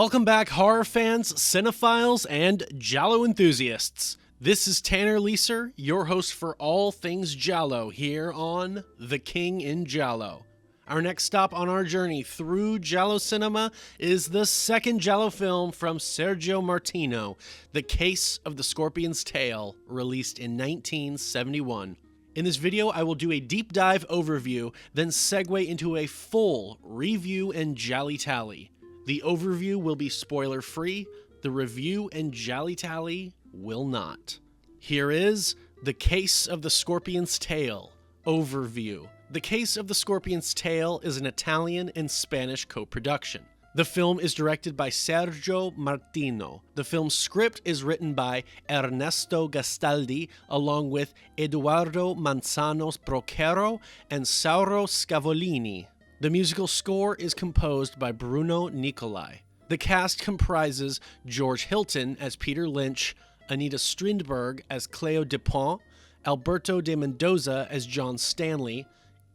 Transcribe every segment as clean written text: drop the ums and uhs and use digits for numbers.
Welcome back, horror fans, cinephiles, and giallo enthusiasts. This is Tanner Leeser, your host for all things giallo here on The King in Giallo. Our next stop on our journey through giallo cinema is the second giallo film from Sergio Martino, The Case of the Scorpion's Tail, released in 1971. In this video, I will do a deep dive overview, then segue into a full review and GialliTally. The overview will be spoiler-free, the review and GialliTally will not. Here is The Case of the Scorpion's Tail overview. The Case of the Scorpion's Tail is an Italian and Spanish co-production. The film is directed by Sergio Martino. The film's script is written by Ernesto Gastaldi, along with Eduardo Manzanos Brochero and Sauro Scavolini. The musical score is composed by Bruno Nicolai. The cast comprises George Hilton as Peter Lynch, Anita Strindberg as Cleo Dupont, Alberto De Mendoza as John Stanley,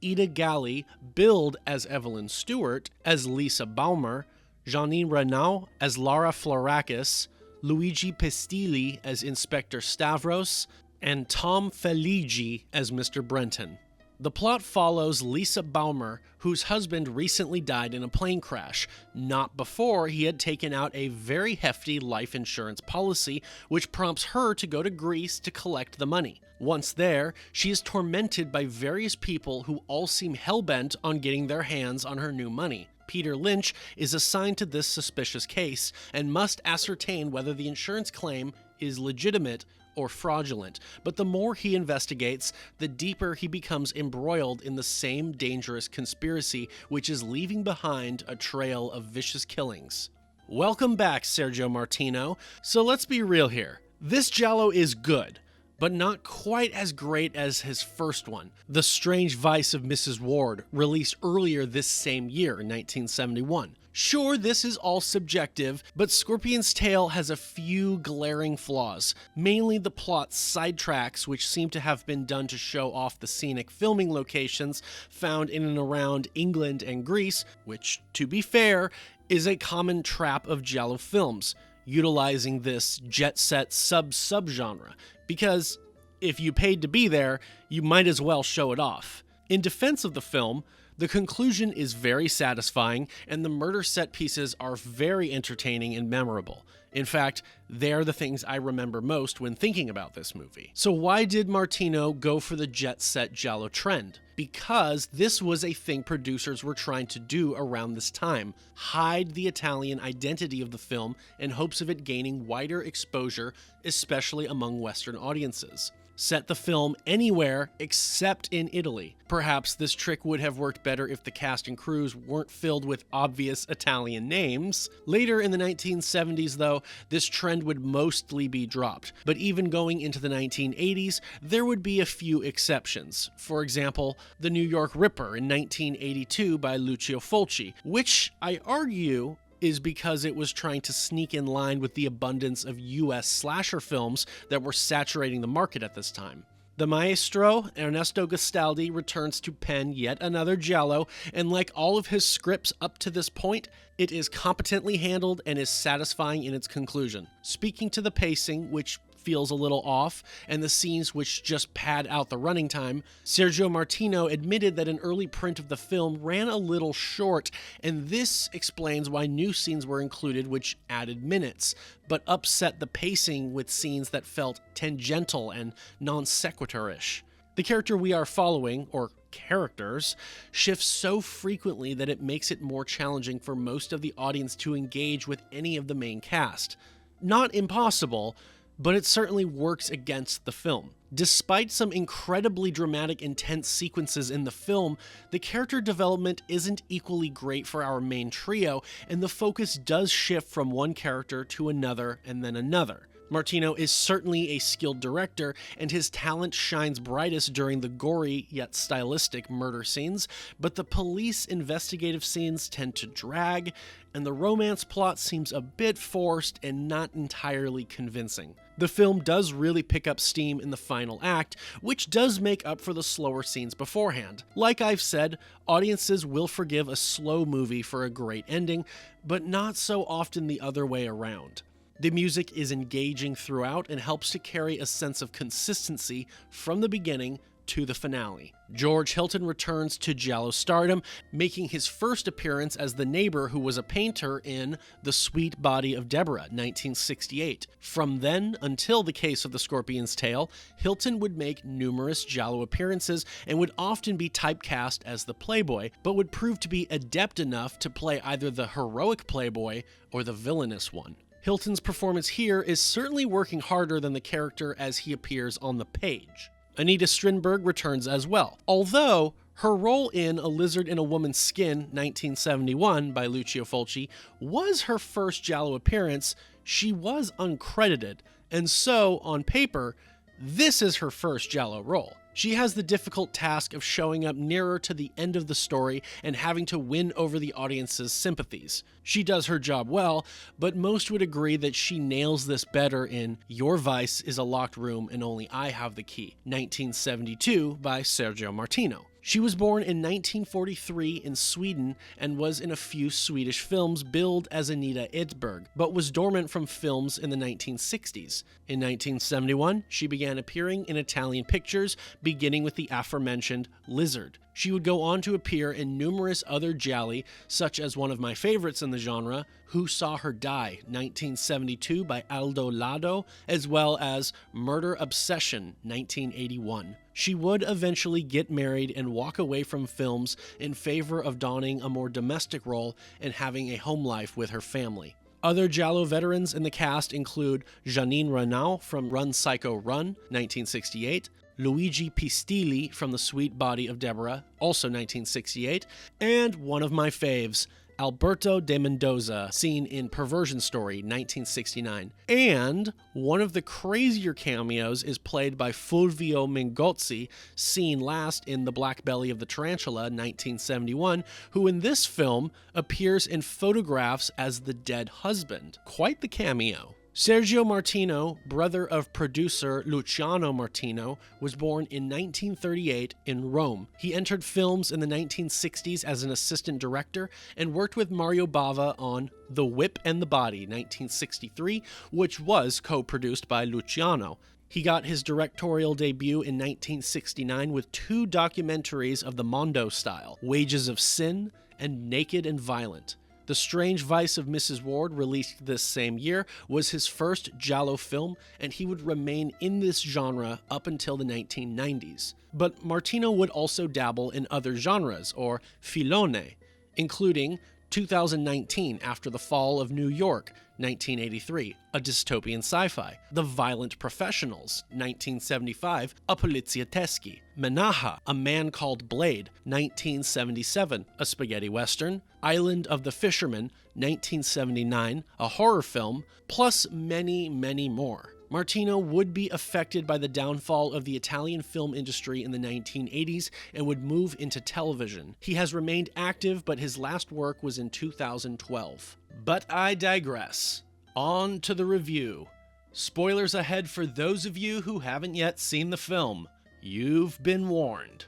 Ida Galli, billed as Evelyn Stewart, as Lisa Baumer, Janine Reynaud as Lara Florakis, Luigi Pistil as Inspector Stavros, and Tom Feligi as Mr. Brenton. The plot follows Lisa Baumer, whose husband recently died in a plane crash, not before he had taken out a very hefty life insurance policy, which prompts her to go to Greece to collect the money. Once there, she is tormented by various people who all seem hell-bent on getting their hands on her new money. Peter Lynch is assigned to this suspicious case and must ascertain whether the insurance claim is legitimate or fraudulent, but the more he investigates, the deeper he becomes embroiled in the same dangerous conspiracy, which is leaving behind a trail of vicious killings. Welcome back, Sergio Martino. So let's be real here. This giallo is good, but not quite as great as his first one, The Strange Vice of Mrs. Ward, released earlier this same year in 1971. Sure, this is all subjective, but Scorpion's Tail has a few glaring flaws, mainly the plot's sidetracks, which seem to have been done to show off the scenic filming locations found in and around England and Greece, which, to be fair, is a common trap of giallo films, utilizing this jet-set subgenre, because if you paid to be there, you might as well show it off. In defense of the film, the conclusion is very satisfying, and the murder set pieces are very entertaining and memorable. In fact, they're the things I remember most when thinking about this movie. So why did Martino go for the jet-set giallo trend? Because this was a thing producers were trying to do around this time, hide the Italian identity of the film in hopes of it gaining wider exposure, especially among Western audiences. Set the film anywhere except in Italy. Perhaps this trick would have worked better if the cast and crews weren't filled with obvious Italian names. Later in the 1970s, though, this trend would mostly be dropped. But even going into the 1980s, there would be a few exceptions. For example, The New York Ripper in 1982 by Lucio Fulci, which I argue is because it was trying to sneak in line with the abundance of US slasher films that were saturating the market at this time. The maestro, Ernesto Gastaldi, returns to pen yet another giallo, and like all of his scripts up to this point, it is competently handled and is satisfying in its conclusion. Speaking to the pacing, which feels a little off, and the scenes which just pad out the running time, Sergio Martino admitted that an early print of the film ran a little short, and this explains why new scenes were included which added minutes, but upset the pacing with scenes that felt tangential and non sequitur-ish. The character we are following, or characters, shifts so frequently that it makes it more challenging for most of the audience to engage with any of the main cast. Not impossible, but it certainly works against the film. Despite some incredibly dramatic, intense sequences in the film, the character development isn't equally great for our main trio, and the focus does shift from one character to another and then another. Martino is certainly a skilled director, and his talent shines brightest during the gory yet stylistic murder scenes, but the police investigative scenes tend to drag, and the romance plot seems a bit forced and not entirely convincing. The film does really pick up steam in the final act, which does make up for the slower scenes beforehand. Like I've said, audiences will forgive a slow movie for a great ending, but not so often the other way around. The music is engaging throughout and helps to carry a sense of consistency from the beginning to the finale. George Hilton returns to giallo stardom, making his first appearance as the neighbor who was a painter in The Sweet Body of Deborah, 1968. From then until The Case of the Scorpion's Tail, Hilton would make numerous giallo appearances and would often be typecast as the playboy, but would prove to be adept enough to play either the heroic playboy or the villainous one. Hilton's performance here is certainly working harder than the character as he appears on the page. Anita Strindberg returns as well, although her role in A Lizard in a Woman's Skin, 1971 by Lucio Fulci, was her first giallo appearance. She was uncredited, and so, on paper, this is her first giallo role. She has the difficult task of showing up nearer to the end of the story and having to win over the audience's sympathies. She does her job well, but most would agree that she nails this better in Your Vice is a Locked Room and Only I Have the Key, 1972 by Sergio Martino. She was born in 1943 in Sweden and was in a few Swedish films billed as Anita Edberg, but was dormant from films in the 1960s. In 1971, she began appearing in Italian pictures, beginning with the aforementioned Lizard. She would go on to appear in numerous other gialli, such as one of my favorites in the genre, Who Saw Her Die, 1972 by Aldo Lado, as well as Murder Obsession, 1981. She would eventually get married and walk away from films in favor of donning a more domestic role and having a home life with her family. Other giallo veterans in the cast include Janine Reynaud from Run Psycho Run, 1968, Luigi Pistil from The Sweet Body of Deborah, also 1968, and one of my faves, Alberto De Mendoza, seen in Perversion Story, 1969. And one of the crazier cameos is played by Fulvio Mingozzi, seen last in The Black Belly of the Tarantula, 1971, who in this film appears in photographs as the dead husband. Quite the cameo. Sergio Martino, brother of producer Luciano Martino, was born in 1938 in Rome. He entered films in the 1960s as an assistant director and worked with Mario Bava on The Whip and the Body, 1963, which was co-produced by Luciano. He got his directorial debut in 1969 with two documentaries of the Mondo style, Wages of Sin and Naked and Violent. The Strange Vice of Mrs. Ward, released this same year, was his first giallo film, and he would remain in this genre up until the 1990s. But Martino would also dabble in other genres, or filone, including 2019, After the Fall of New York, 1983, a dystopian sci-fi. The Violent Professionals, 1975, a polizieschi. Menaha, A Man Called Blade, 1977, a spaghetti western. Island of the Fisherman, 1979, a horror film, plus many, many more. Martino would be affected by the downfall of the Italian film industry in the 1980s and would move into television. He has remained active, but his last work was in 2012. But I digress. On to the review. Spoilers ahead for those of you who haven't yet seen the film. You've been warned.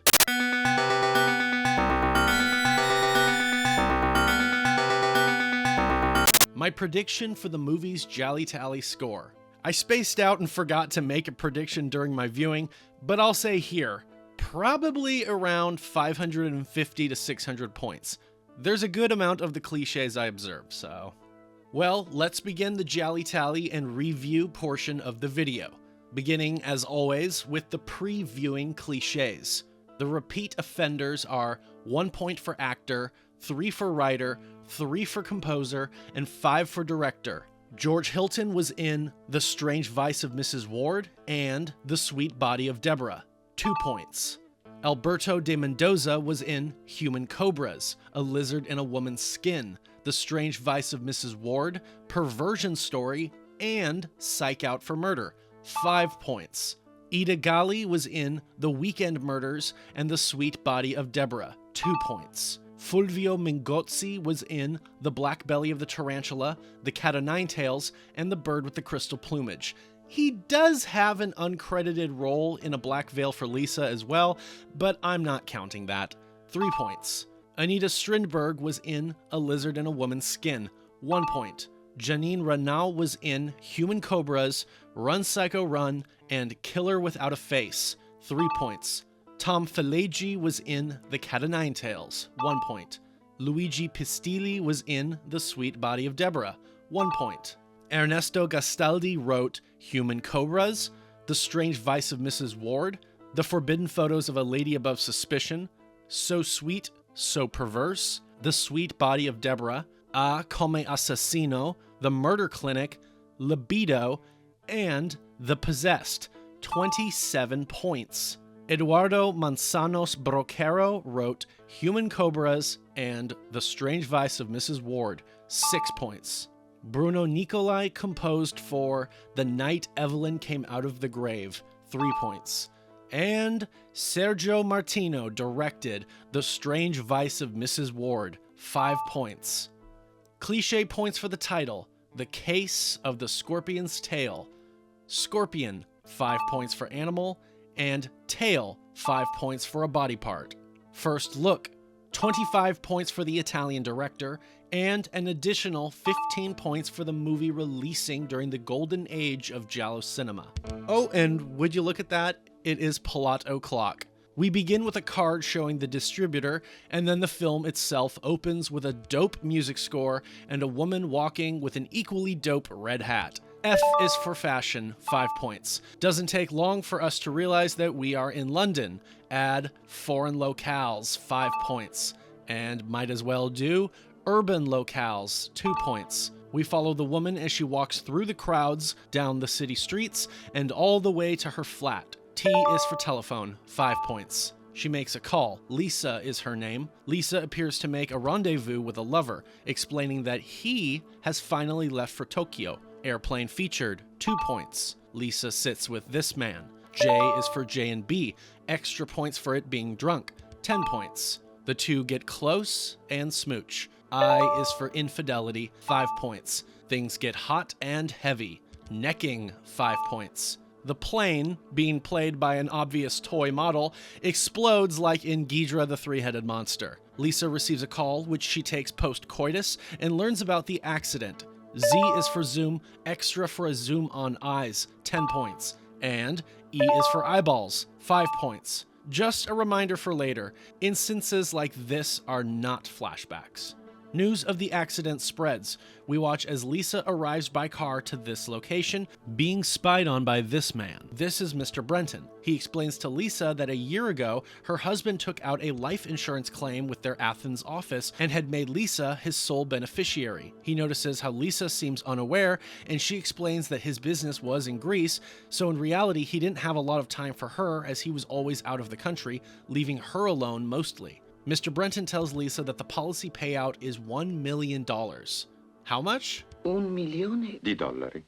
My prediction for the movie's GialliTally score. I spaced out and forgot to make a prediction during my viewing, but I'll say here, probably around 550 to 600 points. There's a good amount of the cliches I observe, so... Well, let's begin the GialliTally and review portion of the video, beginning, as always, with the pre-viewing cliches. The repeat offenders are 1 point for actor, 3 for writer, 3 for composer, and 5 for director. George Hilton was in The Strange Vice of Mrs. Ward and The Sweet Body of Deborah, 2 points. Alberto De Mendoza was in Human Cobras, A Lizard in a Woman's Skin, The Strange Vice of Mrs. Ward, Perversion Story, and Psych Out for Murder, 5 points. Ida Galli was in The Weekend Murders and The Sweet Body of Deborah, 2 points. Fulvio Mingozzi was in The Black Belly of the Tarantula, The Cat o' Nine Tails, and The Bird with the Crystal Plumage. He does have an uncredited role in A Black Veil for Lisa as well, but I'm not counting that. 3 points. Anita Strindberg was in A Lizard in a Woman's Skin, 1 point. Janine Reynaud was in Human Cobras, Run Psycho Run, and Killer Without a Face, 3 points. Tom Filaggi was in The Cat o' Nine Tails, 1 point. Luigi Pistil was in The Sweet Body of Deborah, 1 point. Ernesto Gastaldi wrote Human Cobras, The Strange Vice of Mrs. Ward, The Forbidden Photos of a Lady Above Suspicion, So Sweet, So Perverse, The Sweet Body of Deborah, A Come Assassino, The Murder Clinic, Libido, and The Possessed, 27 points. Eduardo Manzanos Brochero wrote Human Cobras and The Strange Vice of Mrs. Ward, 6 points. Bruno Nicolai composed for The Night Evelyn Came Out of the Grave, 3 points. And Sergio Martino directed The Strange Vice of Mrs. Ward, 5 points. Cliché points for the title, The Case of the Scorpion's Tail. Scorpion, 5 points for animal, and tail, 5 points for a body part. First look, 25 points for the Italian director, and an additional 15 points for the movie releasing during the golden age of giallo cinema. Oh, and would you look at that? It is Plot O'Clock. We begin with a card showing the distributor, and then the film itself opens with a dope music score and a woman walking with an equally dope red hat. F is for fashion, 5 points. Doesn't take long for us to realize that we are in London. Add foreign locales, 5 points. And might as well do urban locales, 2 points. We follow the woman as she walks through the crowds, down the city streets, and all the way to her flat. T is for telephone, 5 points. She makes a call. Lisa is her name. Lisa appears to make a rendezvous with a lover, explaining that he has finally left for Tokyo. Airplane featured, 2 points. Lisa sits with this man. J is for J and B, extra points for it being drunk, 10 points. The two get close and smooch. I is for infidelity, 5 points. Things get hot and heavy. Necking, 5 points. The plane, being played by an obvious toy model, explodes like in Ghidra the Three-Headed Monster. Lisa receives a call, which she takes post-coitus, and learns about the accident. Z is for zoom, extra for a zoom on eyes, 10 points. And E is for eyeballs, 5 points. Just a reminder for later, instances like this are not flashbacks. News of the accident spreads. We watch as Lisa arrives by car to this location, being spied on by this man. This is Mr. Brenton. He explains to Lisa that a year ago, her husband took out a life insurance claim with their Athens office and had made Lisa his sole beneficiary. He notices how Lisa seems unaware, and she explains that his business was in Greece, so in reality, he didn't have a lot of time for her as he was always out of the country, leaving her alone mostly. Mr. Brenton tells Lisa that the policy payout is $1 million. How much? $1 million.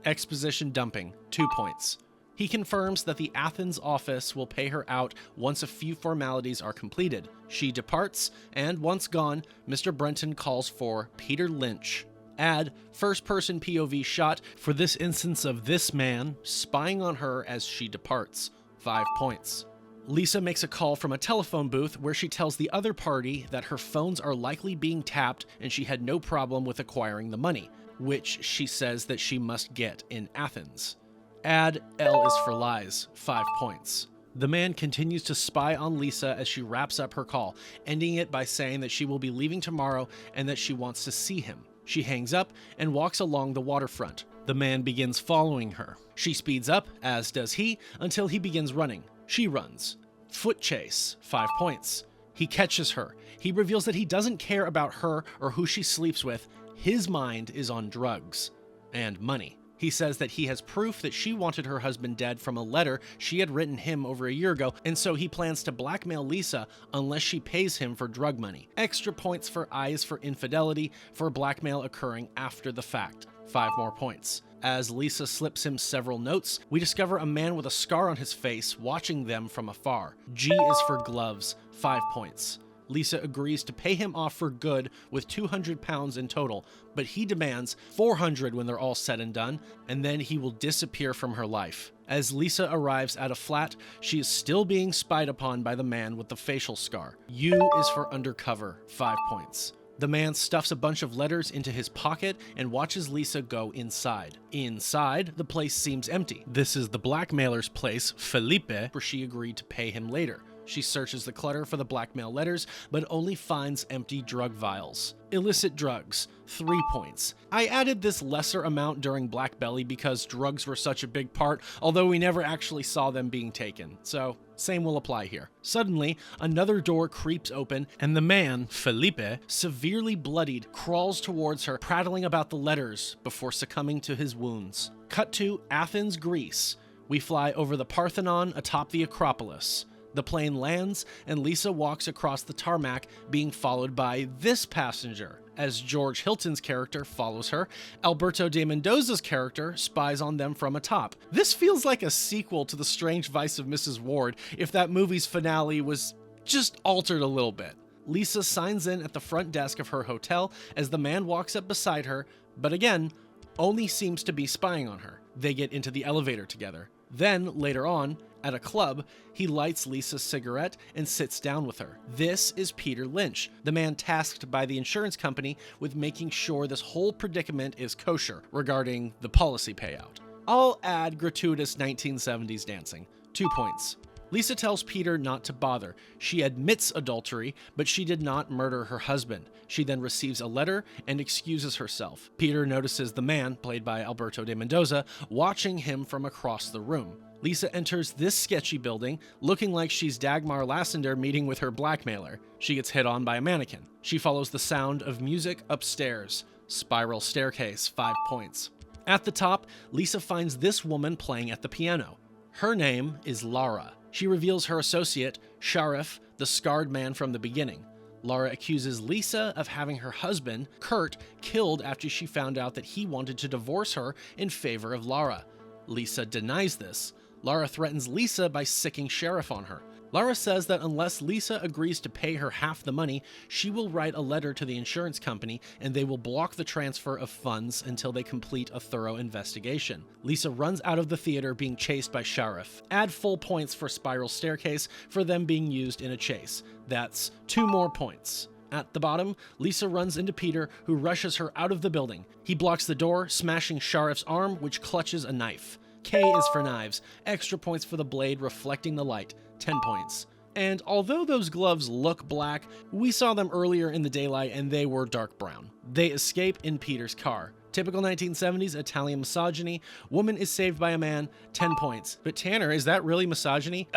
Exposition dumping, 2 points. He confirms that the Athens office will pay her out once a few formalities are completed. She departs, and once gone, Mr. Brenton calls for Peter Lynch. Add first-person POV shot for this instance of this man spying on her as she departs, 5 points. Lisa makes a call from a telephone booth where she tells the other party that her phones are likely being tapped and she had no problem with acquiring the money, which she says that she must get in Athens. Add L is for lies, 5 points. The man continues to spy on Lisa as she wraps up her call, ending it by saying that she will be leaving tomorrow and that she wants to see him. She hangs up and walks along the waterfront. The man begins following her. She speeds up, as does he, until he begins running. She runs. Foot chase, 5 points. He catches her. He reveals that he doesn't care about her or who she sleeps with. His mind is on drugs and money. He says that he has proof that she wanted her husband dead from a letter she had written him over a year ago, and so he plans to blackmail Lisa unless she pays him for drug money. Extra points for I is for infidelity, for blackmail occurring after the fact. 5 more points. As Lisa slips him several notes, we discover a man with a scar on his face watching them from afar. G is for gloves, 5 points. Lisa agrees to pay him off for good with 200 pounds in total, but he demands 400 when they're all said and done, and then he will disappear from her life. As Lisa arrives at a flat, she is still being spied upon by the man with the facial scar. U is for undercover, 5 points. The man stuffs a bunch of letters into his pocket and watches Lisa go inside. Inside, the place seems empty. This is the blackmailer's place, Felipe, where she agreed to pay him later. She searches the clutter for the blackmail letters, but only finds empty drug vials. Illicit drugs, 3 points. I added this lesser amount during Black Belly because drugs were such a big part, although we never actually saw them being taken. So, same will apply here. Suddenly, another door creeps open, and the man, Felipe, severely bloodied, crawls towards her, prattling about the letters before succumbing to his wounds. Cut to Athens, Greece. We fly over the Parthenon atop the Acropolis. The plane lands, and Lisa walks across the tarmac, being followed by this passenger. As George Hilton's character follows her, Alberto De Mendoza's character spies on them from atop. This feels like a sequel to The Strange Vice of Mrs. Ward if that movie's finale was just altered a little bit. Lisa signs in at the front desk of her hotel as the man walks up beside her, but again, only seems to be spying on her. They get into the elevator together. Then, later on, at a club, he lights Lisa's cigarette and sits down with her. This is Peter Lynch, the man tasked by the insurance company with making sure this whole predicament is kosher regarding the policy payout. I'll add gratuitous 1970s dancing, 2 points. Lisa tells Peter not to bother. She admits adultery, but she did not murder her husband. She then receives a letter and excuses herself. Peter notices the man, played by Alberto De Mendoza, watching him from across the room. Lisa enters this sketchy building, looking like she's Dagmar Lassender meeting with her blackmailer. She gets hit on by a mannequin. She follows the sound of music upstairs. Spiral staircase, 5 points. At the top, Lisa finds this woman playing at the piano. Her name is Lara. She reveals her associate, Sharif, the scarred man from the beginning. Lara accuses Lisa of having her husband, Kurt, killed after she found out that he wanted to divorce her in favor of Lara. Lisa denies this. Lara threatens Lisa by sicking Sharif on her. Lara says that unless Lisa agrees to pay her half the money, she will write a letter to the insurance company and they will block the transfer of funds until they complete a thorough investigation. Lisa runs out of the theater being chased by Sharif. Add full points for Spiral Staircase for them being used in a chase. That's 2 more points. At the bottom, Lisa runs into Peter, who rushes her out of the building. He blocks the door, smashing Sharif's arm, which clutches a knife. K is for knives. Extra points for the blade reflecting the light. 10 points. And although those gloves look black, we saw them earlier in the daylight and they were dark brown. They escape in Peter's car. Typical 1970s Italian misogyny. Woman is saved by a man, 10 points. But Tanner, is that really misogyny?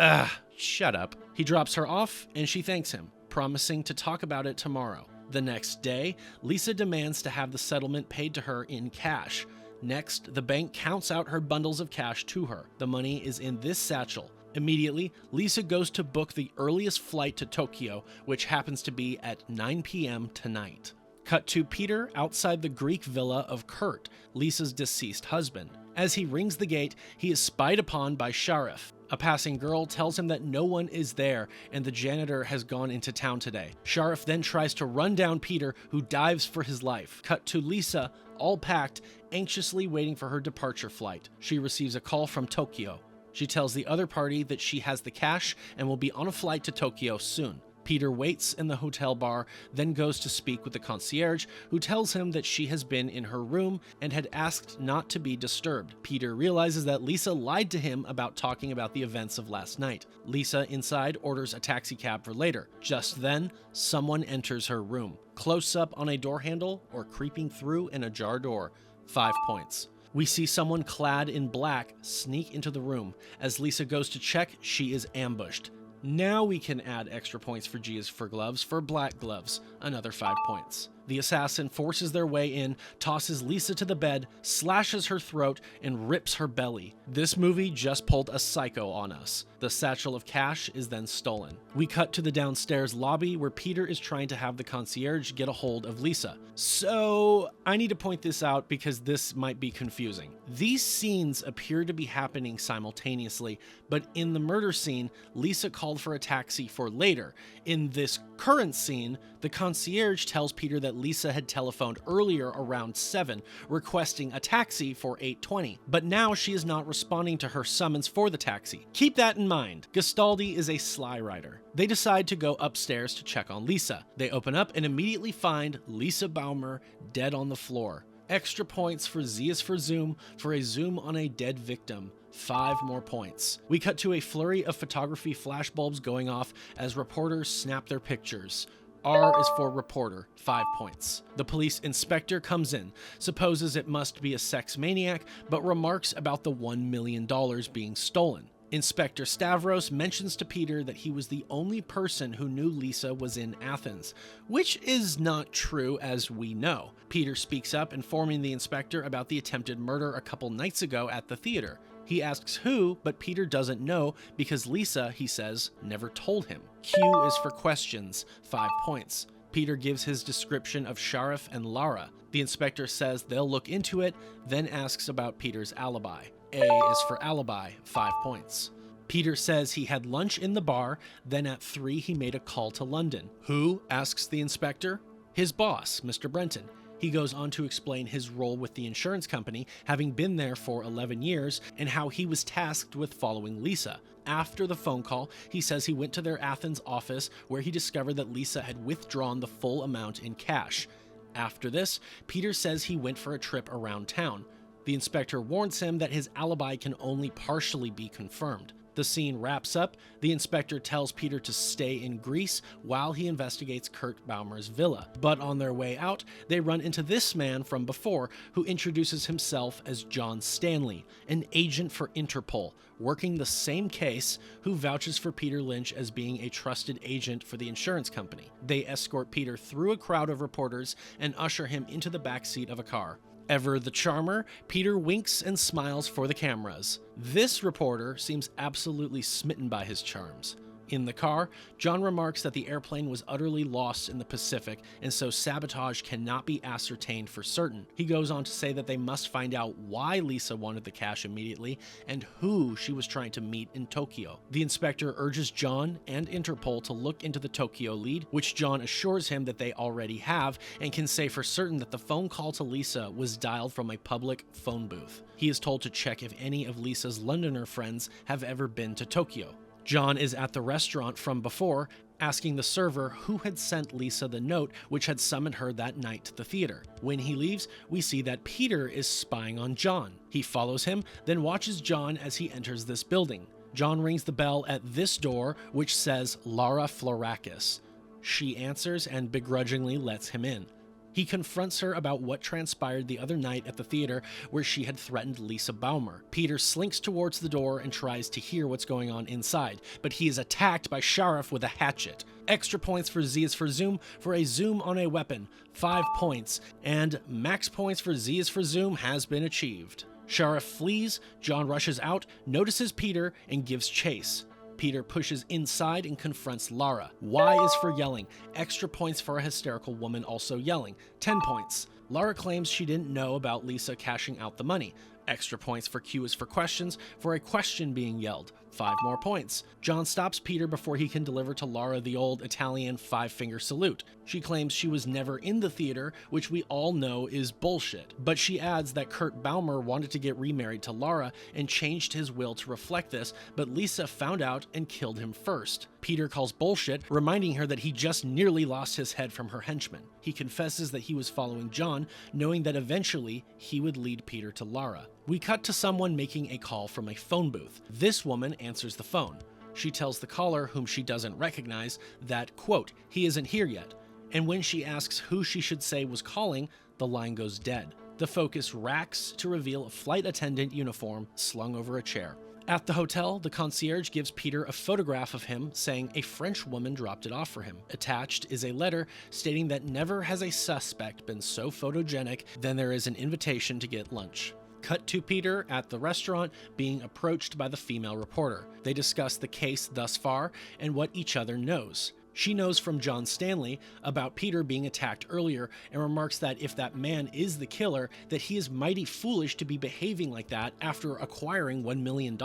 Shut up. He drops her off and she thanks him, promising to talk about it tomorrow. The next day, Lisa demands to have the settlement paid to her in cash. Next, the bank counts out her bundles of cash to her. The money is in this satchel. Immediately, Lisa goes to book the earliest flight to Tokyo, which happens to be at 9 p.m. tonight. Cut to Peter outside the Greek villa of Kurt, Lisa's deceased husband. As he rings the gate, he is spied upon by Sharif. A passing girl tells him that no one is there and the janitor has gone into town today. Sharif then tries to run down Peter, who dives for his life. Cut to Lisa, all packed, anxiously waiting for her departure flight. She receives a call from Tokyo. She tells the other party that she has the cash and will be on a flight to Tokyo soon. Peter waits in the hotel bar, then goes to speak with the concierge, who tells him that she has been in her room and had asked not to be disturbed. Peter realizes that Lisa lied to him about talking about the events of last night. Lisa, inside, orders a taxi cab for later. Just then, someone enters her room. Close up on a door handle or creeping through an ajar door. 5 points. We see someone clad in black sneak into the room. As Lisa goes to check, she is ambushed. Now we can add extra points for G is for gloves for black gloves, another 5 points. The assassin forces their way in, tosses Lisa to the bed, slashes her throat, and rips her belly. This movie just pulled a psycho on us. The satchel of cash is then stolen. We cut to the downstairs lobby where Peter is trying to have the concierge get a hold of Lisa. So, I need to point this out because this might be confusing. These scenes appear to be happening simultaneously, but in the murder scene, Lisa called for a taxi for later. In this current scene, the concierge tells Peter that Lisa had telephoned earlier around 7, requesting a taxi for 8:20, but now she is not responding to her summons for the taxi. Keep that in mind. Gastaldi is a sly writer. They decide to go upstairs to check on Lisa. They open up and immediately find Lisa Baumer dead on the floor. Extra points for Z is for zoom for a zoom on a dead victim. 5 more points. We cut to a flurry of photography flashbulbs going off as reporters snap their pictures. R is for reporter, 5 points. The police inspector comes in, supposes it must be a sex maniac, but remarks about the $1 million being stolen. Inspector Stavros mentions to Peter that he was the only person who knew Lisa was in Athens, which is not true as we know. Peter speaks up, informing the inspector about the attempted murder a couple nights ago at the theater. He asks who, but Peter doesn't know because Lisa, he says, never told him. Q is for questions, 5 points. Peter gives his description of Sharif and Lara. The inspector says they'll look into it, then asks about Peter's alibi. A is for alibi, 5 points. Peter says he had lunch in the bar, then at 3 he made a call to London. Who? Asks the inspector. His boss, Mr. Brenton. He goes on to explain his role with the insurance company, having been there for 11 years, and how he was tasked with following Lisa. After the phone call, he says he went to their Athens office where he discovered that Lisa had withdrawn the full amount in cash. After this, Peter says he went for a trip around town. The inspector warns him that his alibi can only partially be confirmed. The scene wraps up. The inspector tells Peter to stay in Greece while he investigates Kurt Baumer's villa. But on their way out, they run into this man from before, who introduces himself as John Stanley, an agent for Interpol, working the same case, who vouches for Peter Lynch as being a trusted agent for the insurance company. They escort Peter through a crowd of reporters and usher him into the backseat of a car. Ever the charmer, Peter winks and smiles for the cameras. This reporter seems absolutely smitten by his charms. In the car, John remarks that the airplane was utterly lost in the Pacific, and so sabotage cannot be ascertained for certain. He goes on to say that they must find out why Lisa wanted the cash immediately and who she was trying to meet in Tokyo. The inspector urges John and Interpol to look into the Tokyo lead, which John assures him that they already have, and can say for certain that the phone call to Lisa was dialed from a public phone booth. He is told to check if any of Lisa's Londoner friends have ever been to Tokyo. John is at the restaurant from before, asking the server who had sent Lisa the note which had summoned her that night to the theater. When he leaves, we see that Peter is spying on John. He follows him, then watches John as he enters this building. John rings the bell at this door, which says Lara Florakis. She answers and begrudgingly lets him in. He confronts her about what transpired the other night at the theater where she had threatened Lisa Baumer. Peter slinks towards the door and tries to hear what's going on inside, but he is attacked by Sharif with a hatchet. Extra points for Z is for zoom for a zoom on a weapon, 5 points, and max points for Z is for zoom has been achieved. Sharif flees, John rushes out, notices Peter, and gives chase. Peter pushes inside and confronts Lara. Y is for yelling. Extra points for a hysterical woman also yelling. 10 points. Lara claims she didn't know about Lisa cashing out the money. Extra points for Q is for questions, for a question being yelled. 5 more points. John stops Peter before he can deliver to Lara the old Italian 5-finger salute. She claims she was never in the theater, which we all know is bullshit. But she adds that Kurt Baumer wanted to get remarried to Lara and changed his will to reflect this, but Lisa found out and killed him first. Peter calls bullshit, reminding her that he just nearly lost his head from her henchmen. He confesses that he was following John, knowing that eventually he would lead Peter to Lara. We cut to someone making a call from a phone booth. This woman answers the phone. She tells the caller, whom she doesn't recognize, that, quote, he isn't here yet. And when she asks who she should say was calling, the line goes dead. The focus racks to reveal a flight attendant uniform slung over a chair. At the hotel, the concierge gives Peter a photograph of him, saying a French woman dropped it off for him. Attached is a letter stating that never has a suspect been so photogenic, then there is an invitation to get lunch. Cut to Peter at the restaurant being approached by the female reporter. They discuss the case thus far and what each other knows. She knows from John Stanley about Peter being attacked earlier and remarks that if that man is the killer, that he is mighty foolish to be behaving like that after acquiring $1 million,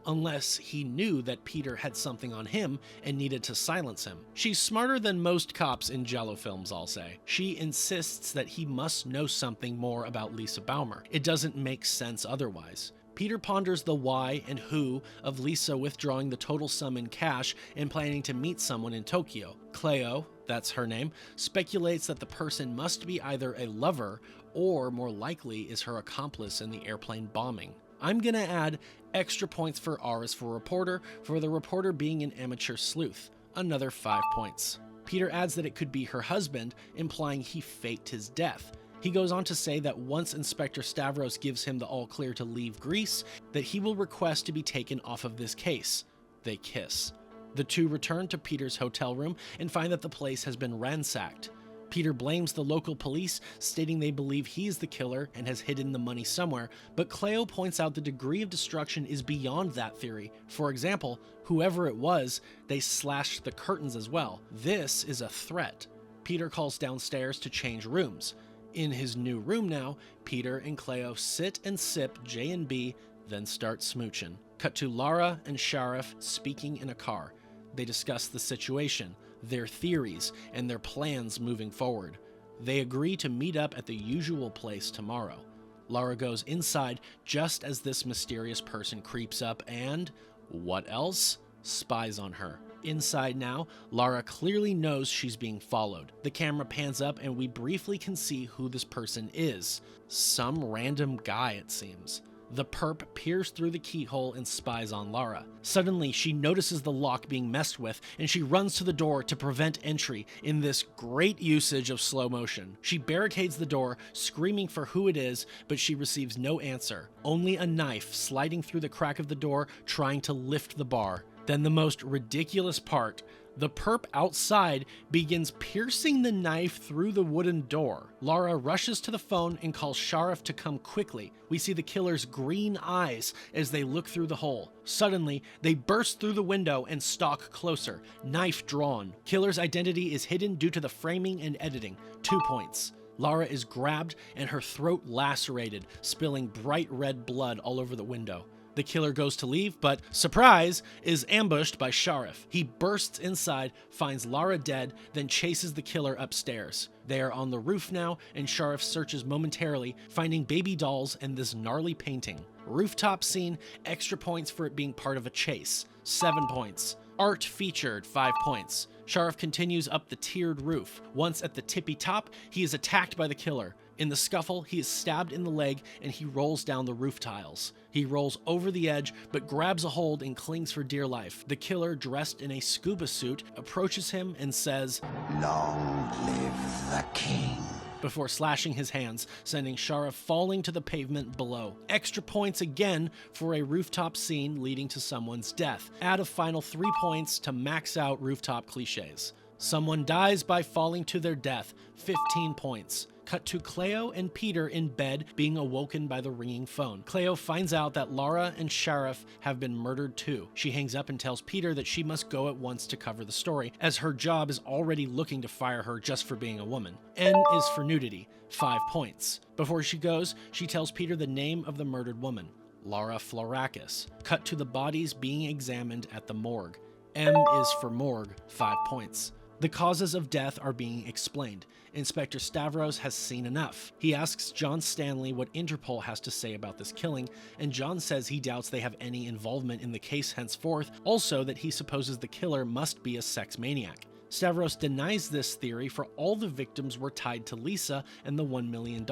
unless he knew that Peter had something on him and needed to silence him. She's smarter than most cops in giallo films, I'll say. She insists that he must know something more about Lisa Baumer. It doesn't make sense otherwise. Peter ponders the why and who of Lisa withdrawing the total sum in cash and planning to meet someone in Tokyo. Cleo, that's her name, speculates that the person must be either a lover or, more likely, is her accomplice in the airplane bombing. I'm gonna add extra points for R as for reporter, for the reporter being an amateur sleuth. Another 5 points. Peter adds that it could be her husband, implying he faked his death. He goes on to say that once Inspector Stavros gives him the all clear to leave Greece, that he will request to be taken off of this case. They kiss. The two return to Peter's hotel room and find that the place has been ransacked. Peter blames the local police, stating they believe he's the killer and has hidden the money somewhere, but Cleo points out the degree of destruction is beyond that theory. For example, whoever it was, they slashed the curtains as well. This is a threat. Peter calls downstairs to change rooms. In his new room now, Peter and Cleo sit and sip J&B, then start smooching. Cut to Lara and Sharif speaking in a car. They discuss the situation, their theories, and their plans moving forward. They agree to meet up at the usual place tomorrow. Lara goes inside just as this mysterious person creeps up and, what else? Spies on her. Inside now, Lara clearly knows she's being followed. The camera pans up and we briefly can see who this person is. Some random guy, it seems. The perp peers through the keyhole and spies on Lara. Suddenly, she notices the lock being messed with, and she runs to the door to prevent entry in this great usage of slow motion. She barricades the door, screaming for who it is, but she receives no answer. Only a knife sliding through the crack of the door, trying to lift the bar. Then the most ridiculous part, the perp outside begins piercing the knife through the wooden door. Lara rushes to the phone and calls Sharif to come quickly. We see the killer's green eyes as they look through the hole. Suddenly, they burst through the window and stalk closer, knife drawn. Killer's identity is hidden due to the framing and editing. 2 points. Lara is grabbed and her throat lacerated, spilling bright red blood all over the window. The killer goes to leave, but, surprise, is ambushed by Sharif. He bursts inside, finds Lara dead, then chases the killer upstairs. They are on the roof now, and Sharif searches momentarily, finding baby dolls and this gnarly painting. Rooftop scene, extra points for it being part of a chase. 7 points. Art featured, 5 points. Sharif continues up the tiered roof. Once at the tippy top, he is attacked by the killer. In the scuffle, he is stabbed in the leg and he rolls down the roof tiles. He rolls over the edge, but grabs a hold and clings for dear life. The killer, dressed in a scuba suit, approaches him and says, "Long live the king," before slashing his hands, sending Sharif falling to the pavement below. Extra points again for a rooftop scene leading to someone's death. Add a final 3 points to max out rooftop cliches. Someone dies by falling to their death, 15 points. Cut to Cleo and Peter in bed being awoken by the ringing phone. Cleo finds out that Lara and Sharif have been murdered too. She hangs up and tells Peter that she must go at once to cover the story, as her job is already looking to fire her just for being a woman. N is for nudity, 5 points. Before she goes, she tells Peter the name of the murdered woman, Lara Florakis. Cut to the bodies being examined at the morgue. M is for morgue, 5 points. The causes of death are being explained. Inspector Stavros has seen enough. He asks John Stanley what Interpol has to say about this killing, and John says he doubts they have any involvement in the case henceforth, also that he supposes the killer must be a sex maniac. Stavros denies this theory, for all the victims were tied to Lisa and the $1 million,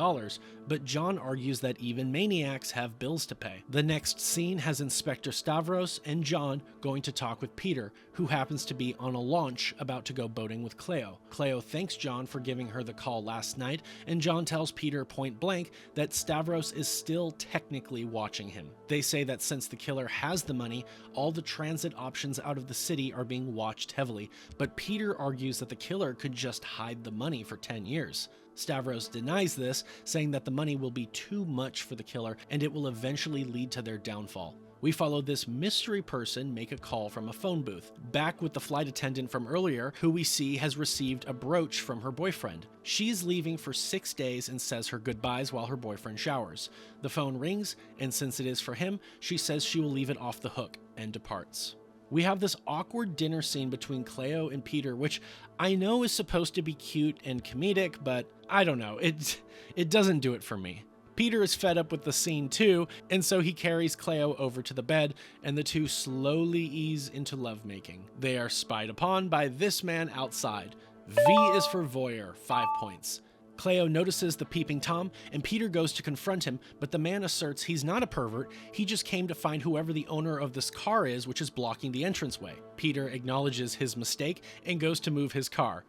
but John argues that even maniacs have bills to pay. The next scene has Inspector Stavros and John going to talk with Peter, who happens to be on a launch about to go boating with Cleo. Cleo thanks John for giving her the call last night, and John tells Peter point blank that Stavros is still technically watching him. They say that since the killer has the money, all the transit options out of the city are being watched heavily, but Peter argues that the killer could just hide the money for 10 years. Stavros denies this, saying that the money will be too much for the killer and it will eventually lead to their downfall. We follow this mystery person make a call from a phone booth, back with the flight attendant from earlier, who we see has received a brooch from her boyfriend. She's leaving for 6 days and says her goodbyes while her boyfriend showers. The phone rings, and since it is for him, she says she will leave it off the hook and departs. We have this awkward dinner scene between Cleo and Peter, which I know is supposed to be cute and comedic, but I don't know, it doesn't do it for me. Peter is fed up with the scene too, and so he carries Cleo over to the bed, and the two slowly ease into lovemaking. They are spied upon by this man outside. V is for voyeur, 5 points. Cleo notices the peeping Tom, and Peter goes to confront him, but the man asserts he's not a pervert, he just came to find whoever the owner of this car is, which is blocking the entranceway. Peter acknowledges his mistake and goes to move his car.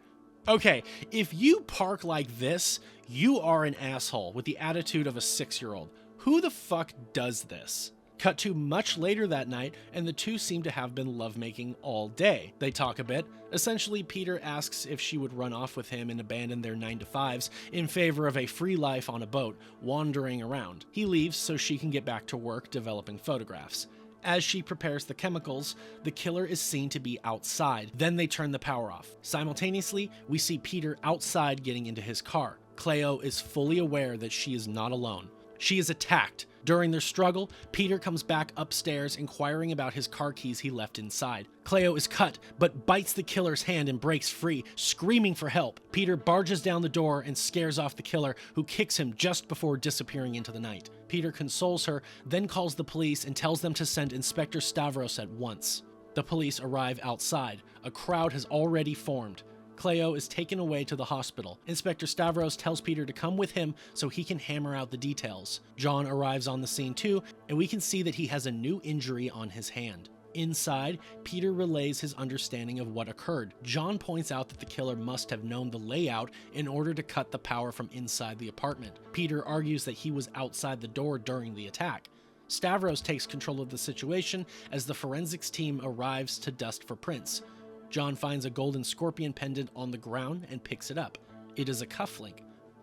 Okay, if you park like this, you are an asshole with the attitude of a 6-year-old. Who the fuck does this? Cut to much later that night, and the two seem to have been lovemaking all day. They talk a bit. Essentially, Peter asks if she would run off with him and abandon their 9-to-5s in favor of a free life on a boat, wandering around. He leaves so she can get back to work developing photographs. As she prepares the chemicals, the killer is seen to be outside. Then they turn the power off. Simultaneously, we see Peter outside getting into his car. Cleo is fully aware that she is not alone. She is attacked. During their struggle, Peter comes back upstairs inquiring about his car keys he left inside. Cleo is cut, but bites the killer's hand and breaks free, screaming for help. Peter barges down the door and scares off the killer, who kicks him just before disappearing into the night. Peter consoles her, then calls the police and tells them to send Inspector Stavros at once. The police arrive outside. A crowd has already formed. Cleo is taken away to the hospital. Inspector Stavros tells Peter to come with him so he can hammer out the details. John arrives on the scene too, and we can see that he has a new injury on his hand. Inside, Peter relays his understanding of what occurred. John points out that the killer must have known the layout in order to cut the power from inside the apartment. Peter argues that he was outside the door during the attack. Stavros takes control of the situation as the forensics team arrives to dust for prints. John finds a golden scorpion pendant on the ground and picks it up. It is a cufflink.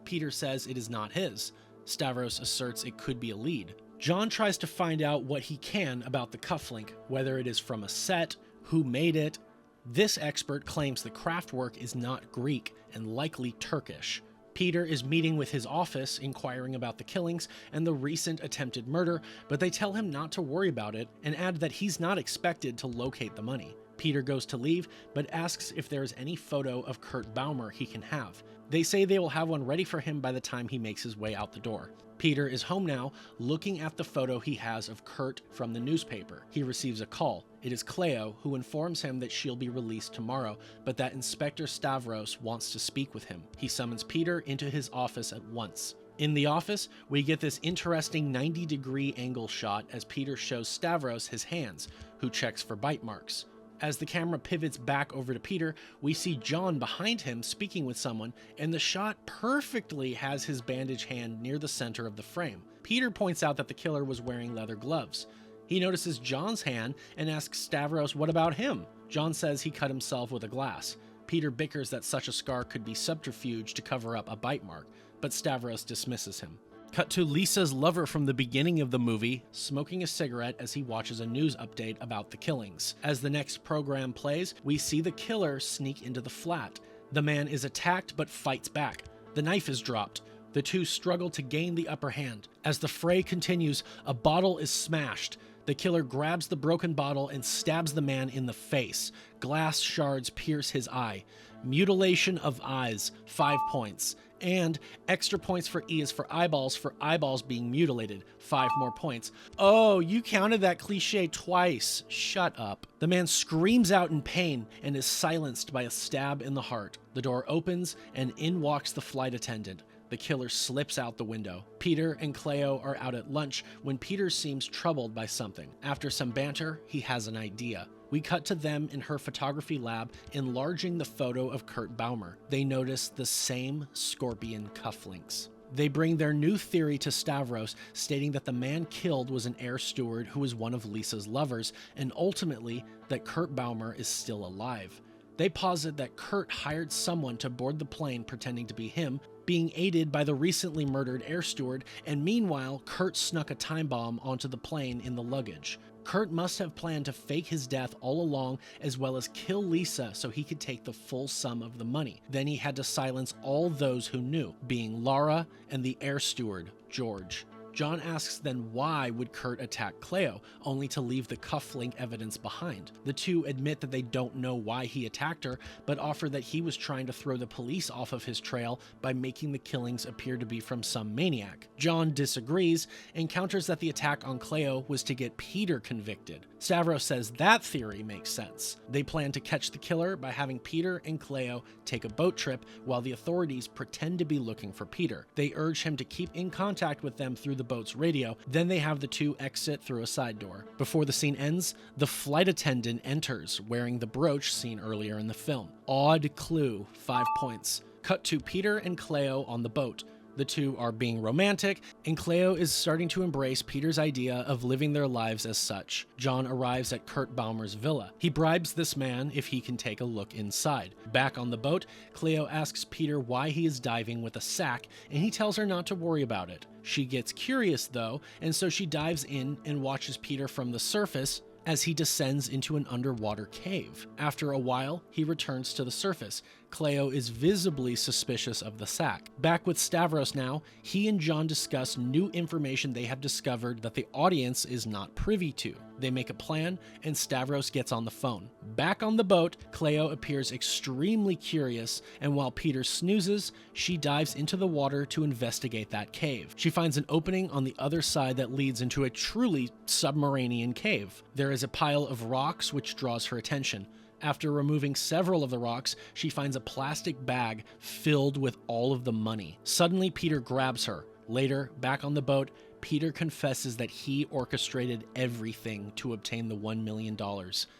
Peter says it is not his. Stavros asserts it could be a lead. John tries to find out what he can about the cufflink, whether it is from a set, who made it. This expert claims the craftwork is not Greek and likely Turkish. Peter is meeting with his office, inquiring about the killings and the recent attempted murder, but they tell him not to worry about it and add that he's not expected to locate the money. Peter goes to leave, but asks if there is any photo of Kurt Baumer he can have. They say they will have one ready for him by the time he makes his way out the door. Peter is home now, looking at the photo he has of Kurt from the newspaper. He receives a call. It is Cleo, who informs him that she'll be released tomorrow, but that Inspector Stavros wants to speak with him. He summons Peter into his office at once. In the office, we get this interesting 90-degree angle shot as Peter shows Stavros his hands, who checks for bite marks. As the camera pivots back over to Peter, we see John behind him speaking with someone, and the shot perfectly has his bandaged hand near the center of the frame. Peter points out that the killer was wearing leather gloves. He notices John's hand and asks Stavros what about him. John says he cut himself with a glass. Peter bickers that such a scar could be subterfuge to cover up a bite mark, but Stavros dismisses him. Cut to Lisa's lover from the beginning of the movie, smoking a cigarette as he watches a news update about the killings. As the next program plays, we see the killer sneak into the flat. The man is attacked but fights back. The knife is dropped. The two struggle to gain the upper hand. As the fray continues, a bottle is smashed. The killer grabs the broken bottle and stabs the man in the face. Glass shards pierce his eye. Mutilation of eyes, 5 points. And extra points for E is for eyeballs being mutilated. 5 more points. Oh, you counted that cliche twice. Shut up. The man screams out in pain and is silenced by a stab in the heart. The door opens and in walks the flight attendant. The killer slips out the window. Peter and Cleo are out at lunch when Peter seems troubled by something. After some banter, he has an idea. We cut to them in her photography lab, enlarging the photo of Kurt Baumer. They notice the same scorpion cufflinks. They bring their new theory to Stavros, stating that the man killed was an air steward who was one of Lisa's lovers, and ultimately that Kurt Baumer is still alive. They posit that Kurt hired someone to board the plane pretending to be him, being aided by the recently murdered air steward, and meanwhile, Kurt snuck a time bomb onto the plane in the luggage. Kurt must have planned to fake his death all along, as well as kill Lisa so he could take the full sum of the money. Then he had to silence all those who knew, being Laura and the air steward, George. John asks then why would Kurt attack Cleo, only to leave the cufflink evidence behind. The two admit that they don't know why he attacked her, but offer that he was trying to throw the police off of his trail by making the killings appear to be from some maniac. John disagrees and counters that the attack on Cleo was to get Peter convicted. Stavros says that theory makes sense. They plan to catch the killer by having Peter and Cleo take a boat trip while the authorities pretend to be looking for Peter. They urge him to keep in contact with them through the boat's radio. Then they have the two exit through a side door. Before the scene ends, the flight attendant enters wearing the brooch seen earlier in the film. Odd clue, 5 points. Cut to Peter and Cleo on the boat. The two are being romantic, and Cleo is starting to embrace Peter's idea of living their lives as such. John arrives at Kurt Baumer's villa. He bribes this man if he can take a look inside. Back on the boat, Cleo asks Peter why he is diving with a sack, and he tells her not to worry about it. She gets curious though, and so she dives in and watches Peter from the surface as he descends into an underwater cave. After a while, he returns to the surface. Cleo is visibly suspicious of the sack. Back with Stavros now, he and John discuss new information they have discovered that the audience is not privy to. They make a plan, and Stavros gets on the phone. Back on the boat, Cleo appears extremely curious, and while Peter snoozes, she dives into the water to investigate that cave. She finds an opening on the other side that leads into a truly submarinian cave. There is a pile of rocks which draws her attention. After removing several of the rocks, she finds a plastic bag filled with all of the money. Suddenly, Peter grabs her. Later, back on the boat, Peter confesses that he orchestrated everything to obtain the $1 million.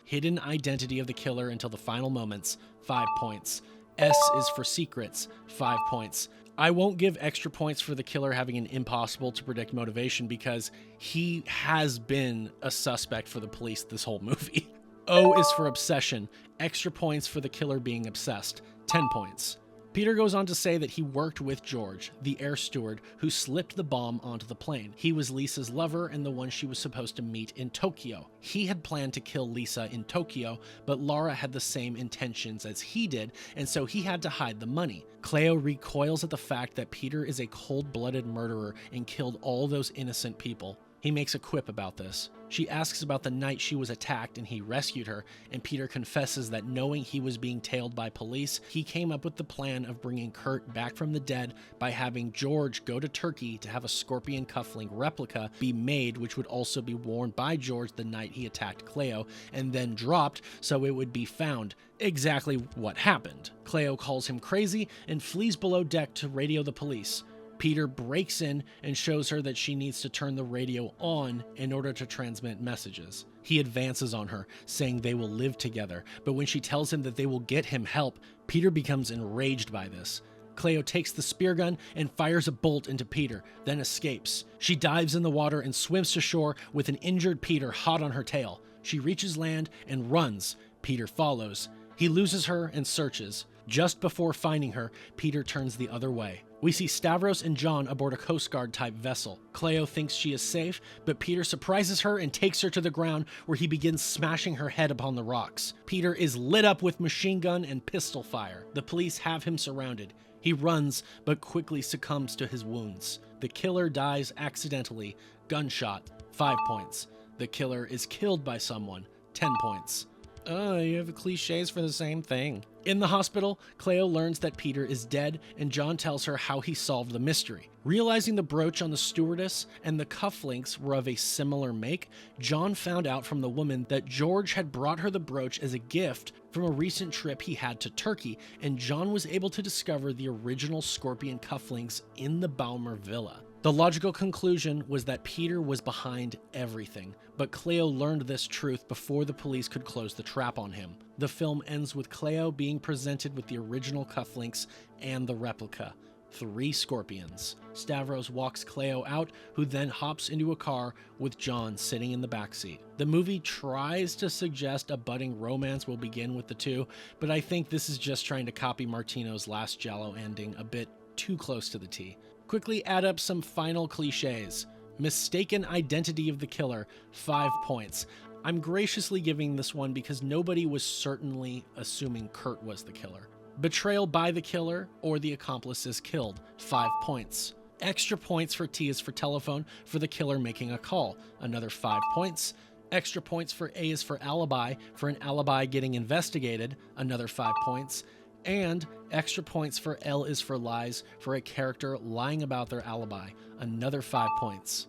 Hidden identity of the killer until the final moments, 5 points. S is for secrets, 5 points. I won't give extra points for the killer having an impossible to predict motivation because he has been a suspect for the police this whole movie. O is for obsession, extra points for the killer being obsessed, 10 points. Peter goes on to say that he worked with George, the air steward, who slipped the bomb onto the plane. He was Lisa's lover and the one she was supposed to meet in Tokyo. He had planned to kill Lisa in Tokyo, but Laura had the same intentions as he did, and so he had to hide the money. Cleo recoils at the fact that Peter is a cold-blooded murderer and killed all those innocent people. He makes a quip about this. She asks about the night she was attacked and he rescued her, and Peter confesses that knowing he was being tailed by police, he came up with the plan of bringing Kurt back from the dead by having George go to Turkey to have a scorpion cufflink replica be made, which would also be worn by George the night he attacked Cleo, and then dropped so it would be found. Exactly what happened. Cleo calls him crazy and flees below deck to radio the police. Peter breaks in and shows her that she needs to turn the radio on in order to transmit messages. He advances on her, saying they will live together, but when she tells him that they will get him help, Peter becomes enraged by this. Cleo takes the spear gun and fires a bolt into Peter, then escapes. She dives in the water and swims to shore with an injured Peter hot on her tail. She reaches land and runs. Peter follows. He loses her and searches. Just before finding her, Peter turns the other way. We see Stavros and John aboard a Coast Guard type vessel. Cleo thinks she is safe, but Peter surprises her and takes her to the ground where he begins smashing her head upon the rocks. Peter is lit up with machine gun and pistol fire. The police have him surrounded. He runs, but quickly succumbs to his wounds. The killer dies accidentally. Gunshot, 5 points. The killer is killed by someone, 10 points. You have cliches for the same thing. In the hospital, Cleo learns that Peter is dead, and John tells her how he solved the mystery. Realizing the brooch on the stewardess and the cufflinks were of a similar make, John found out from the woman that George had brought her the brooch as a gift from a recent trip he had to Turkey, and John was able to discover the original scorpion cufflinks in the Baumer villa. The logical conclusion was that Peter was behind everything, but Cleo learned this truth before the police could close the trap on him. The film ends with Cleo being presented with the original cufflinks and the replica, 3 scorpions. Stavros walks Cleo out, who then hops into a car with John sitting in the backseat. The movie tries to suggest a budding romance will begin with the two, but I think this is just trying to copy Martino's last giallo ending a bit too close to the T. Quickly add up some final cliches. Mistaken identity of the killer, 5 points. I'm graciously giving this one because nobody was certainly assuming Kurt was the killer. Betrayal by the killer or the accomplice is killed, 5 points. Extra points for T is for telephone for the killer making a call, another 5 points. Extra points for A is for alibi for an alibi getting investigated, another 5 points. And extra points for L is for lies for a character lying about their alibi, another 5 points.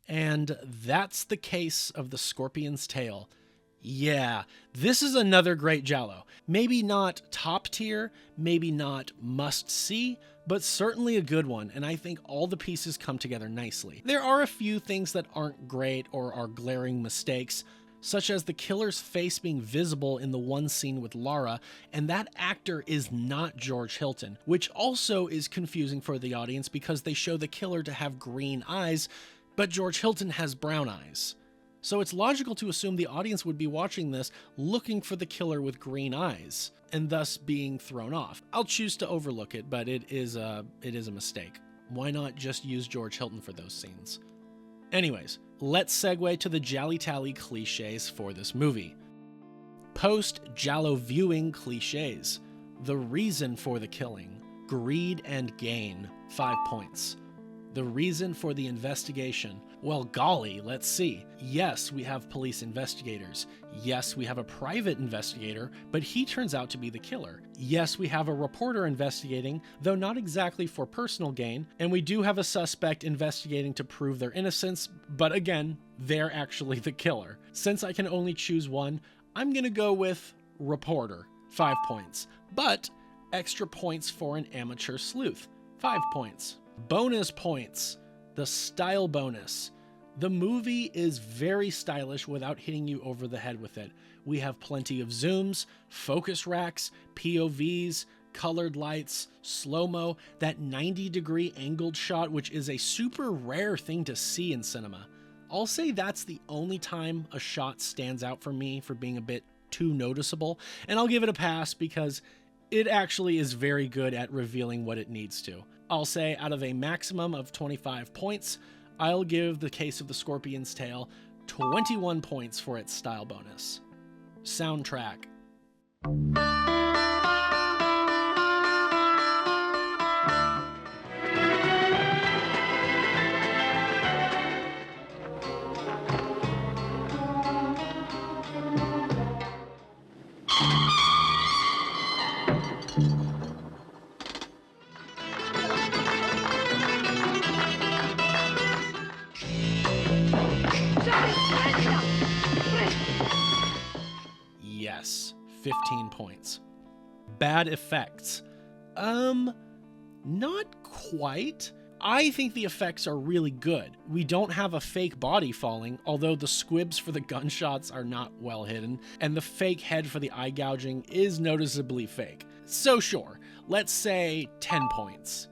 And that's the case of the Scorpion's Tail. Yeah, this is another great giallo. Maybe not top tier, maybe not must see, but certainly a good one, and I think all the pieces come together nicely. There are a few things that aren't great or are glaring mistakes, such as the killer's face being visible in the one scene with Lara, and that actor is not George Hilton, which also is confusing for the audience because they show the killer to have green eyes, but George Hilton has brown eyes. So it's logical to assume the audience would be watching this looking for the killer with green eyes, and thus being thrown off. I'll choose to overlook it, but it is a mistake. Why not just use George Hilton for those scenes? Anyways, let's segue to the GialliTally cliches for this movie. Post-giallo viewing cliches. The reason for the killing. Greed and gain. 5 points. The reason for the investigation. Well, golly, let's see. Yes, we have police investigators. Yes, we have a private investigator, but he turns out to be the killer. Yes, we have a reporter investigating, though not exactly for personal gain, and we do have a suspect investigating to prove their innocence, but again, they're actually the killer. Since I can only choose one, I'm gonna go with reporter, 5 points, but extra points for an amateur sleuth, 5 points. Bonus points. The style bonus. The movie is very stylish without hitting you over the head with it. We have plenty of zooms, focus racks, POVs, colored lights, slow-mo, that 90-degree angled shot, which is a super rare thing to see in cinema. I'll say that's the only time a shot stands out for me for being a bit too noticeable, and I'll give it a pass because it actually is very good at revealing what it needs to. I'll say out of a maximum of 25 points, I'll give The Case of the Scorpion's Tail 21 points for its style bonus. Soundtrack. Yes, 15 points. Bad effects. Not quite. I think the effects are really good. We don't have a fake body falling, although the squibs for the gunshots are not well hidden, and the fake head for the eye gouging is noticeably fake. So sure, let's say 10 points.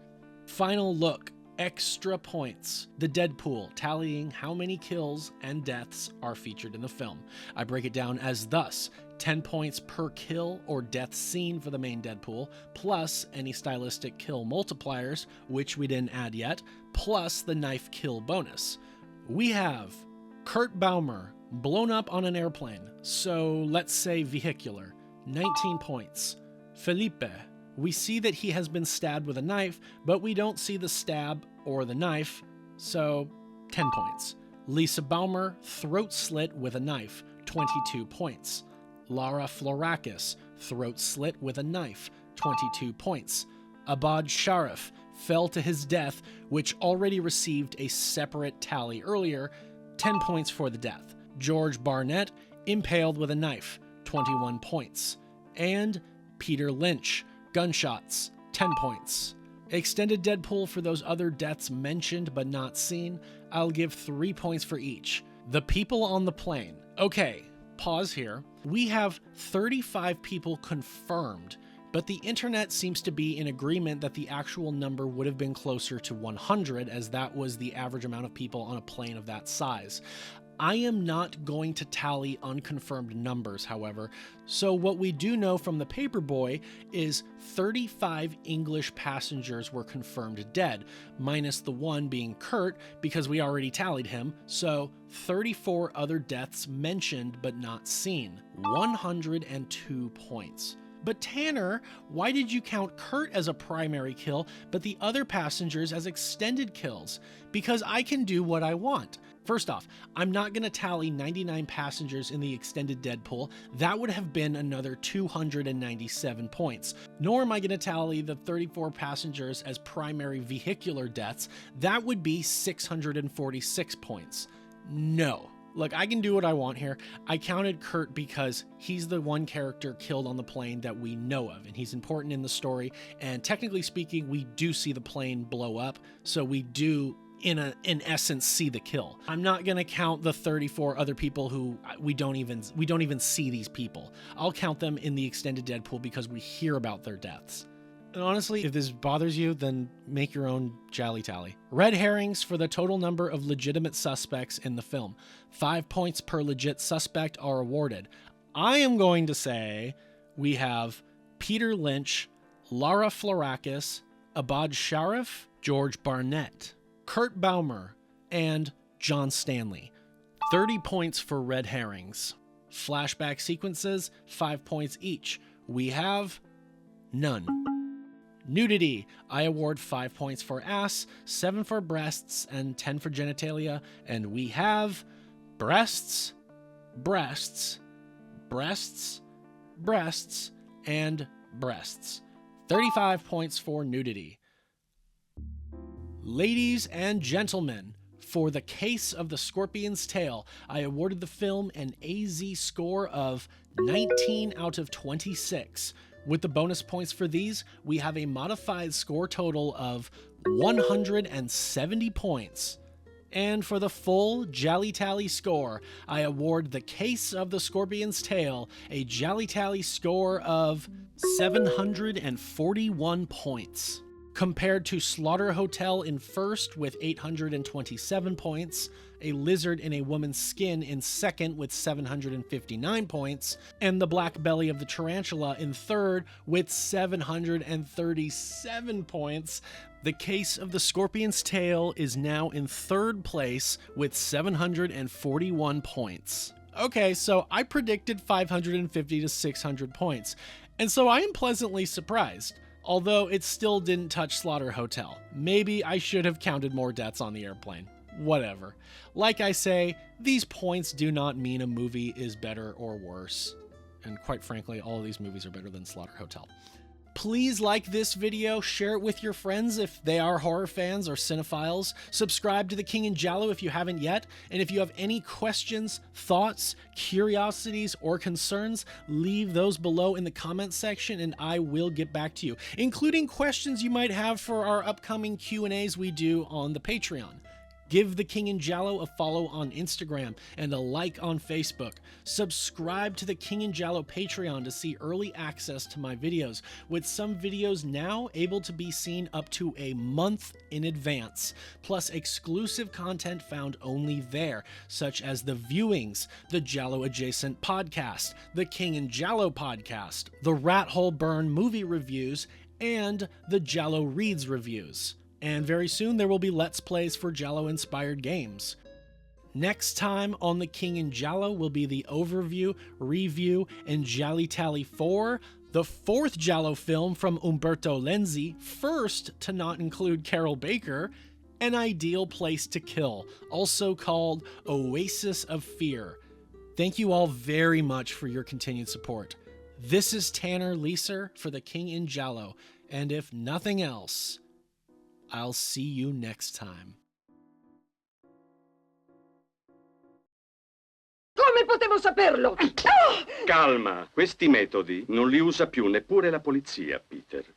Final look. Extra points. The Deadpool, tallying how many kills and deaths are featured in the film. I break it down as thus: 10 points per kill or death scene for the main Deadpool, plus any stylistic kill multipliers, which we didn't add yet, plus the knife kill bonus. We have Kurt Baumer, blown up on an airplane, so let's say vehicular, 19 points. Felipe, we see that he has been stabbed with a knife, but we don't see the stab or the knife, so 10 points. Lisa Baumer, throat slit with a knife, 22 points. Lara Florakis, throat slit with a knife, 22 points. Abad Sharif fell to his death, which already received a separate tally earlier, 10 points for the death. George Barnett, impaled with a knife, 21 points. And Peter Lynch, gunshots, 10 points. Extended Deadpool for those other deaths mentioned but not seen, I'll give 3 points for each. The people on the plane. Okay, pause here. We have 35 people confirmed, but the internet seems to be in agreement that the actual number would have been closer to 100, as that was the average amount of people on a plane of that size. I am not going to tally unconfirmed numbers, however, so what we do know from the Paperboy is 35 English passengers were confirmed dead, minus the one being Kurt, because we already tallied him, so 34 other deaths mentioned but not seen. 102 points. But Tanner, why did you count Kurt as a primary kill, but the other passengers as extended kills? Because I can do what I want. First off, I'm not going to tally 99 passengers in the extended Deadpool. That would have been another 297 points. Nor am I going to tally the 34 passengers as primary vehicular deaths. That would be 646 points. No. Look, I can do what I want here. I counted Kurt because he's the one character killed on the plane that we know of, and he's important in the story. And technically speaking, we do see the plane blow up, so we do, in essence, see the kill. I'm not gonna count the 34 other people who we don't even see these people. I'll count them in the extended Deadpool because we hear about their deaths. And honestly, if this bothers you, then make your own GialliTally. Red herrings for the total number of legitimate suspects in the film. 5 points per legit suspect are awarded. I am going to say we have Peter Lynch, Lara Florakis, Abad Sharif, George Barnett, Kurt Baumer, and John Stanley. 30 points for red herrings. Flashback sequences, 5 points each. We have none. Nudity, I award 5 points for ass, 7 for breasts, and 10 for genitalia, and we have breasts, breasts, breasts, breasts, and breasts. 35 points for nudity. Ladies and gentlemen, for The Case of the Scorpion's Tail, I awarded the film an AZ score of 19 out of 26. With the bonus points for these, we have a modified score total of 170 points. And for the full GialliTally score, I award The Case of the Scorpion's Tail a GialliTally score of 741 points. Compared to Slaughter Hotel in first with 827 points, A Lizard in a Woman's Skin in second with 759 points, and The Black Belly of the Tarantula in third with 737 points, The Case of the Scorpion's Tail is now in third place with 741 points. Okay, so I predicted 550 to 600 points, and so I am pleasantly surprised. Although it still didn't touch Slaughter Hotel. Maybe I should have counted more deaths on the airplane. Whatever. Like I say, these points do not mean a movie is better or worse. And quite frankly, all of these movies are better than Slaughter Hotel. Please like this video, share it with your friends if they are horror fans or cinephiles. Subscribe to The King in Giallo if you haven't yet. And if you have any questions, thoughts, curiosities, or concerns, leave those below in the comments section and I will get back to you, including questions you might have for our upcoming Q&As we do on the Patreon. Give The King in Giallo a follow on Instagram and a like on Facebook. Subscribe to the King in Giallo Patreon to see early access to my videos, with some videos now able to be seen up to a month in advance, plus exclusive content found only there, such as the viewings, the Giallo adjacent podcast, the King in Giallo podcast, the Rat Hole Burn movie reviews, and the Giallo Reads reviews. And very soon there will be Let's Plays for Giallo-inspired games. Next time on The King in Giallo will be the overview, review, and GialliTally 4, the fourth Giallo film from Umberto Lenzi, first to not include Carol Baker, An Ideal Place to Kill, also called Oasis of Fear. Thank you all very much for your continued support. This is Tanner Leeser for The King in Giallo, and if nothing else, I'll see you next time. Come potevo saperlo? Calma, questi metodi non li usa più neppure la polizia, Peter.